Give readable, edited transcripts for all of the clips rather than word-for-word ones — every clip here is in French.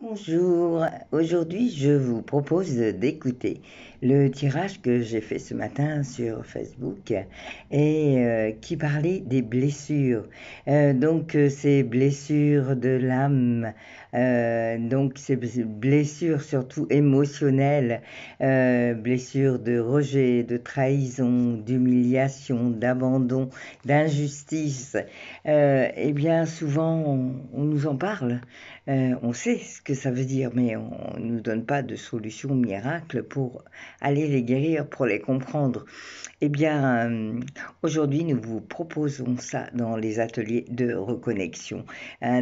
Bonjour, aujourd'hui je vous propose d'écouter le tirage que j'ai fait ce matin sur Facebook et qui parlait des blessures. Ces blessures de l'âme, donc ces blessures surtout émotionnelles, blessures de rejet, de trahison, d'humiliation, d'abandon, d'injustice. Eh bien souvent on nous en parle. On sait ce que ça veut dire, mais on ne nous donne pas de solution miracle pour aller les guérir, pour les comprendre. Eh bien, aujourd'hui, nous vous proposons ça dans les ateliers de reconnexion.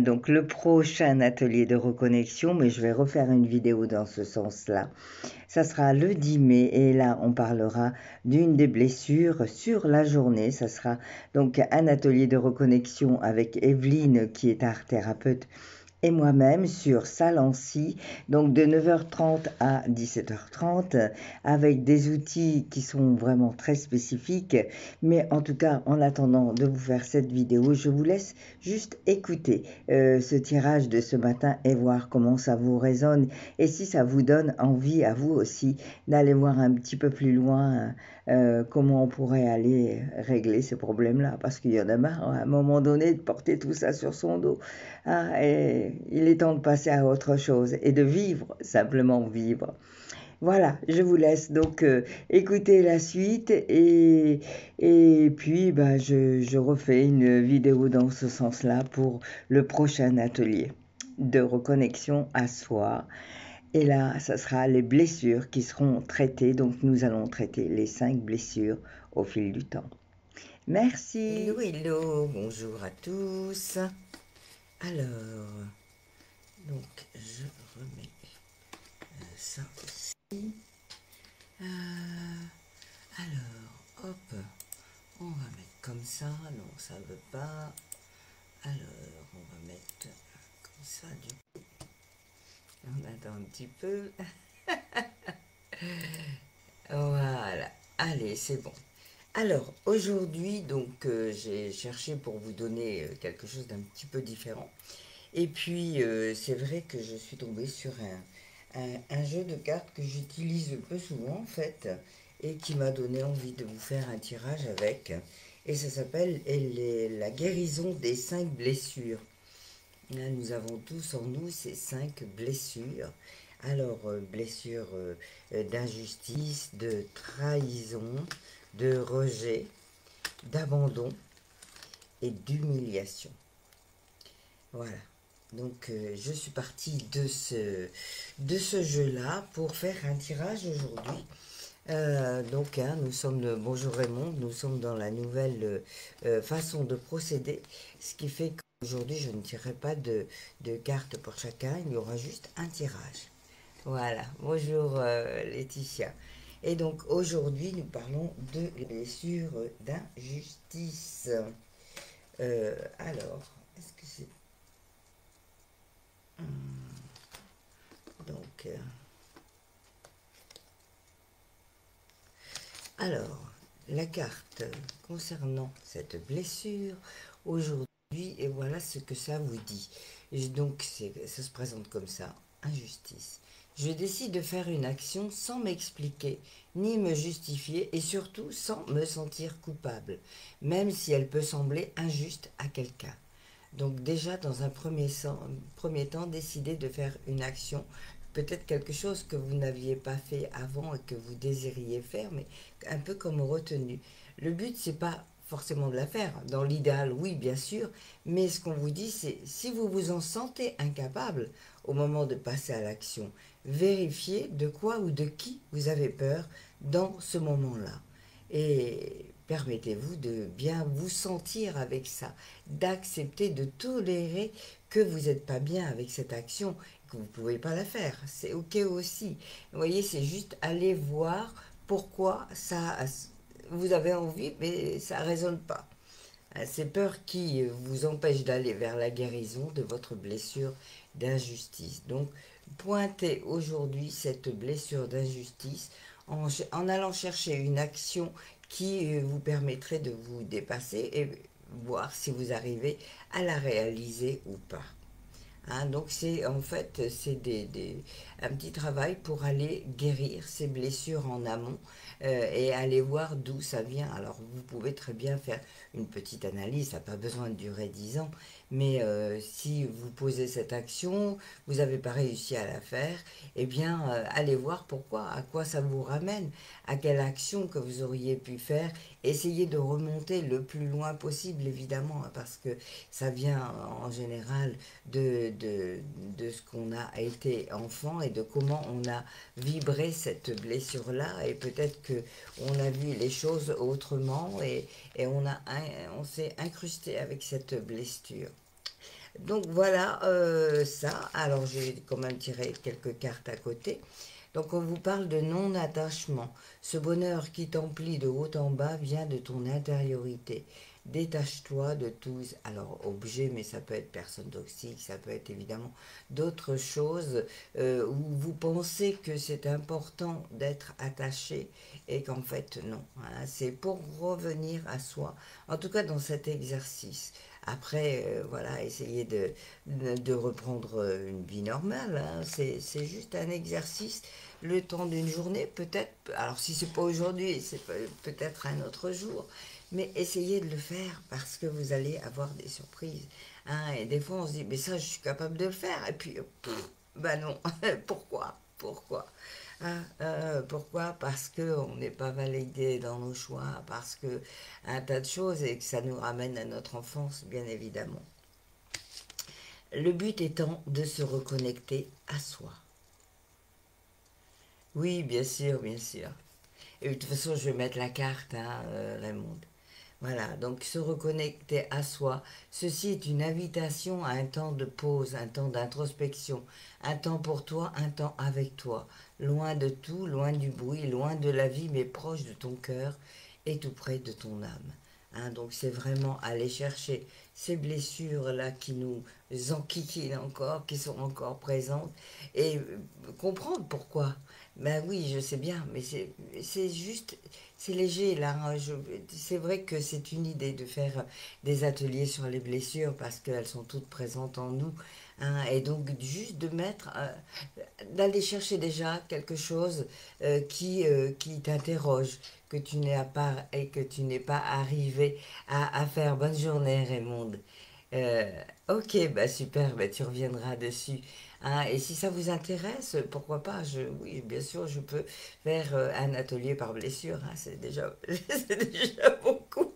Donc, le prochain atelier de reconnexion, mais je vais refaire une vidéo dans ce sens-là, ça sera le 10 mai et là, on parlera d'une des blessures sur la journée. Ça sera donc un atelier de reconnexion avec Evelyne, qui est art thérapeute, et moi-même sur Salancy, donc de 9h30 à 17h30, avec des outils qui sont vraiment très spécifiques. Mais en tout cas, en attendant de vous faire cette vidéo, je vous laisse juste écouter ce tirage de ce matin et voir comment ça vous résonne et si ça vous donne envie à vous aussi d'aller voir un petit peu plus loin comment on pourrait aller régler ces problèmes-là, parce qu'il y en a marre à un moment donné de porter tout ça sur son dos. Et il est temps de passer à autre chose et de vivre, simplement vivre. Voilà, je vous laisse donc écouter la suite et puis je refais une vidéo dans ce sens-là pour le prochain atelier de reconnexion à soi. Et là, ça sera les blessures qui seront traitées. Donc, nous allons traiter les 5 blessures au fil du temps. Merci. Hello, hello, bonjour à tous. Alors, donc je remets ça ici. Alors, hop, on va mettre comme ça. Non, ça ne veut pas. Alors, on va mettre comme ça du coup. On attend un petit peu. Voilà, allez, c'est bon. Alors, aujourd'hui, donc, j'ai cherché pour vous donner quelque chose d'un petit peu différent. Et puis, c'est vrai que je suis tombée sur un jeu de cartes que j'utilise peu souvent, en fait, et qui m'a donné envie de vous faire un tirage avec. Et ça s'appelle la guérison des 5 blessures. Là, nous avons tous en nous ces 5 blessures. Alors, blessures d'injustice, de trahison, de rejet, d'abandon et d'humiliation. Voilà. Donc, je suis partie de ce jeu-là pour faire un tirage aujourd'hui. Nous sommes, bonjour Raymond, nous sommes dans la nouvelle façon de procéder, ce qui fait qu'aujourd'hui, je ne tirerai pas de cartes pour chacun, il y aura juste un tirage. Voilà, bonjour Laetitia. Et donc, aujourd'hui, nous parlons de blessures d'injustice. Alors, est-ce que c'est donc, alors, la carte concernant cette blessure aujourd'hui, et voilà ce que ça vous dit. Donc, ça se présente comme ça, injustice. Je décide de faire une action sans m'expliquer, ni me justifier, et surtout sans me sentir coupable, même si elle peut sembler injuste à quelqu'un. Donc déjà, dans un premier temps, décidez de faire une action, peut-être quelque chose que vous n'aviez pas fait avant et que vous désiriez faire, mais un peu comme retenu. Le but, c'est pas forcément de la faire. Dans l'idéal, oui, bien sûr, mais ce qu'on vous dit, c'est si vous vous en sentez incapable au moment de passer à l'action, vérifiez de quoi ou de qui vous avez peur dans ce moment-là. Et permettez-vous de bien vous sentir avec ça, d'accepter, de tolérer que vous n'êtes pas bien avec cette action, que vous ne pouvez pas la faire. C'est OK aussi. Vous voyez, c'est juste aller voir pourquoi ça, vous avez envie, mais ça ne résonne pas. Ces peurs qui vous empêchent d'aller vers la guérison de votre blessure d'injustice. Donc, pointez aujourd'hui cette blessure d'injustice en allant chercher une action qui vous permettrait de vous dépasser et voir si vous arrivez à la réaliser ou pas. Hein, donc c'est en fait c'est un petit travail pour aller guérir ces blessures en amont et aller voir d'où ça vient. Alors vous pouvez très bien faire une petite analyse, ça n'a pas besoin de durer 10 ans, mais si vous posez cette action, vous n'avez pas réussi à la faire, eh bien allez voir pourquoi, à quoi ça vous ramène, à quelle action que vous auriez pu faire. Essayez de remonter le plus loin possible évidemment, hein, parce que ça vient en général de ce qu'on a été enfant et de comment on a vibré cette blessure-là. Et peut-être que on a vu les choses autrement et on s'est incrusté avec cette blessure. Donc voilà ça. Alors j'ai quand même tiré quelques cartes à côté. Donc on vous parle de non-attachement. Ce bonheur qui t'emplit de haut en bas vient de ton intériorité. Détache-toi de tous, alors objets, mais ça peut être personnes toxiques, ça peut être évidemment d'autres choses où vous pensez que c'est important d'être attaché et qu'en fait non. Hein, c'est pour revenir à soi, en tout cas dans cet exercice. Après, voilà, essayer de reprendre une vie normale. Hein. C'est juste un exercice le temps d'une journée, peut-être. Alors, si c'est pas aujourd'hui, c'est peut-être un autre jour. Mais essayez de le faire parce que vous allez avoir des surprises. Hein. Et des fois, on se dit, mais ça, je suis capable de le faire. Et puis, ben non. Pourquoi? Pourquoi? Hein, pourquoi? Parce qu'on n'est pas validé dans nos choix, parce que un tas de choses et que ça nous ramène à notre enfance, bien évidemment. Le but étant de se reconnecter à soi. Oui, bien sûr, bien sûr. Et de toute façon, je vais mettre la carte, hein, Raymond. Voilà, donc se reconnecter à soi, ceci est une invitation à un temps de pause, un temps d'introspection, un temps pour toi, un temps avec toi, loin de tout, loin du bruit, loin de la vie, mais proche de ton cœur et tout près de ton âme. Hein, donc c'est vraiment aller chercher ces blessures-là qui nous enquiquinent encore, qui sont encore présentes, et comprendre pourquoi. Ben oui, je sais bien, mais c'est juste, c'est léger là. Hein. C'est vrai que c'est une idée de faire des ateliers sur les blessures parce qu'elles sont toutes présentes en nous. Hein, et donc juste de mettre, d'aller chercher déjà quelque chose qui t'interroge, que tu n'as pas et que tu n'es pas arrivé à faire. Bonne journée, Raymond. Euh, ok, bah super, bah tu reviendras dessus. Hein, et si ça vous intéresse, pourquoi pas, oui, bien sûr, je peux faire un atelier par blessure. Hein, c'est déjà, c'est déjà beaucoup.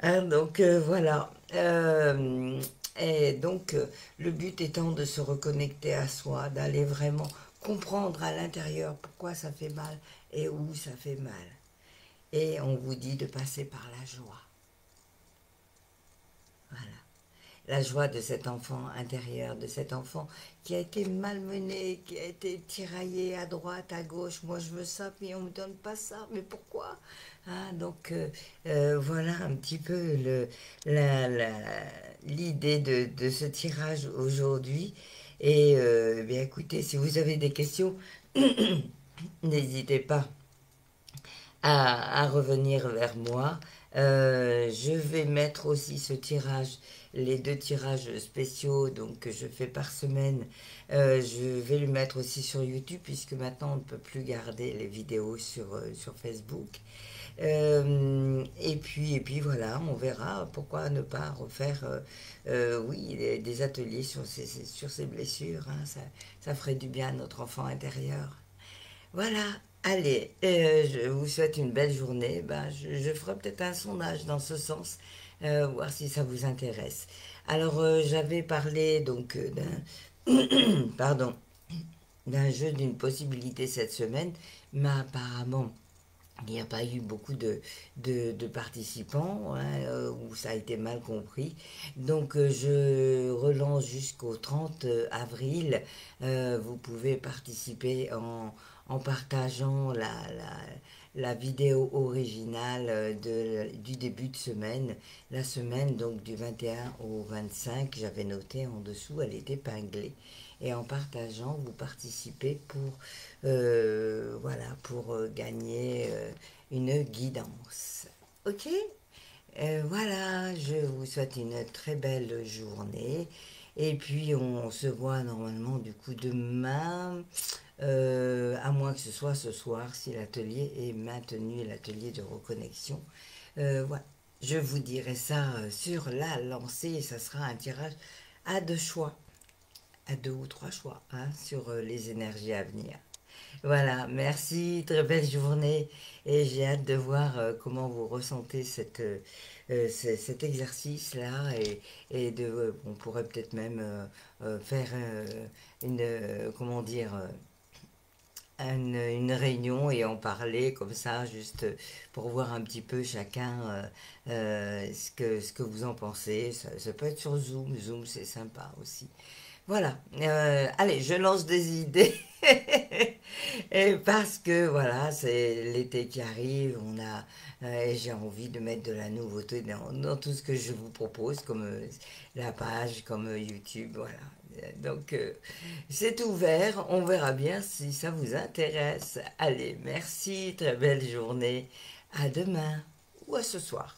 Hein, donc voilà. Et donc le but étant de se reconnecter à soi, d'aller vraiment comprendre à l'intérieur pourquoi ça fait mal et où ça fait mal. Et on vous dit de passer par la joie. Voilà. La joie de cet enfant intérieur, de cet enfant qui a été malmené, qui a été tiraillé à droite, à gauche. Moi, je veux ça, puis on ne me donne pas ça. Mais pourquoi? Hein, donc, voilà un petit peu l'idée de ce tirage aujourd'hui. Et bien, écoutez, si vous avez des questions, n'hésitez pas à revenir vers moi. Je vais mettre aussi ce tirage, les deux tirages spéciaux donc, que je fais par semaine. Je vais le mettre aussi sur YouTube puisque maintenant on ne peut plus garder les vidéos sur Facebook. Et puis voilà, on verra pourquoi ne pas refaire oui, des ateliers sur ces blessures. Hein, ça ferait du bien à notre enfant intérieur. Voilà, allez, je vous souhaite une belle journée. Ben, je ferai peut-être un sondage dans ce sens, voir si ça vous intéresse. Alors, j'avais parlé donc pardon, d'un jeu d'une possibilité cette semaine, mais apparemment, il n'y a pas eu beaucoup de participants, hein, où ça a été mal compris. Donc je relance jusqu'au 30 avril. Vous pouvez participer en partageant la vidéo originale du début de semaine. La semaine donc du 21 au 25, j'avais noté en dessous, elle est épinglée. Et en partageant, vous participez voilà, pour gagner une guidance. Ok. Voilà, je vous souhaite une très belle journée Et puis on se voit normalement du coup demain, à moins que ce soit ce soir si l'atelier est maintenu, l'atelier de reconnexion. Voilà, je vous dirai ça sur la lancée et ça sera un tirage à deux choix, à deux ou trois choix hein, sur les énergies à venir. Voilà, merci, très belle journée et j'ai hâte de voir comment vous ressentez cet exercice-là et on pourrait peut-être même faire comment dire, une réunion et en parler comme ça, juste pour voir un petit peu chacun ce que vous en pensez. Ça peut être sur Zoom, Zoom c'est sympa aussi. Voilà, allez, je lance des idées. Et parce que voilà, c'est l'été qui arrive, j'ai envie de mettre de la nouveauté dans tout ce que je vous propose, comme la page, comme YouTube, voilà. Donc c'est ouvert, on verra bien si ça vous intéresse. Allez, merci, très belle journée, à demain ou à ce soir.